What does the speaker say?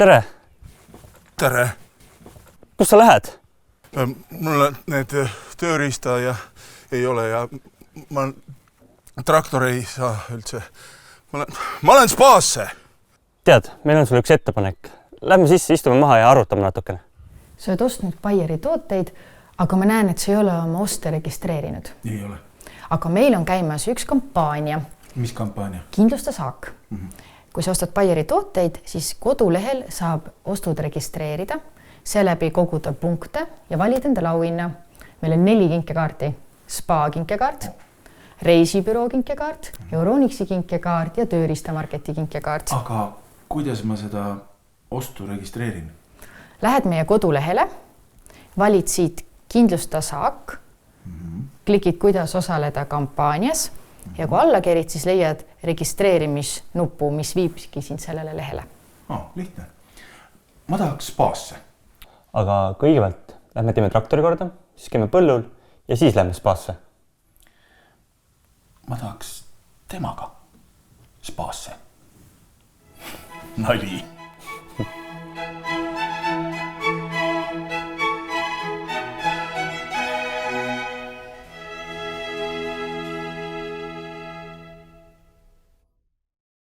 Tere! Tere! Kus sa lähed? Mulle need tööriista ei ole ja ma traktor ei saa üldse. Ma olen spaasse! Tead, meil on sulle üks ettepanek. Lähme sisse, istume maha ja arutame natukene. Sa oled ostnud Baieri tooteid, aga ma näen, et sa ei ole oma oste registreerinud. Ei ole. Aga meil on käimas üks kampaania. Mis kampaania? Kindlusta saak. Kui sa ostad Baieri tooteid, siis kodulehel saab ostud registreerida, seeläbi koguda punkte ja valida endale auhinna. Meil on 4 kinkekaarti. Spa kinkekaart, reisibüroo kinkekaart, Euronixi kinkekaart ja tööriistamarketi kinkekaart. Aga kuidas ma seda ostu registreerin? Lähed meie kodulehele, valid siit kindlusta saak, klikid, kuidas osaleda kampaanias ja kui alla kerid, siis leiad registreerimisnupu, mis viibki sind sellele lehele. Lihtne. Ma tahaks spaasse. Aga kõigepealt lähme teeme traktori korda, siis käime põllul ja siis lähme spaasse. Ma tahaks temaga spaasse. Nali.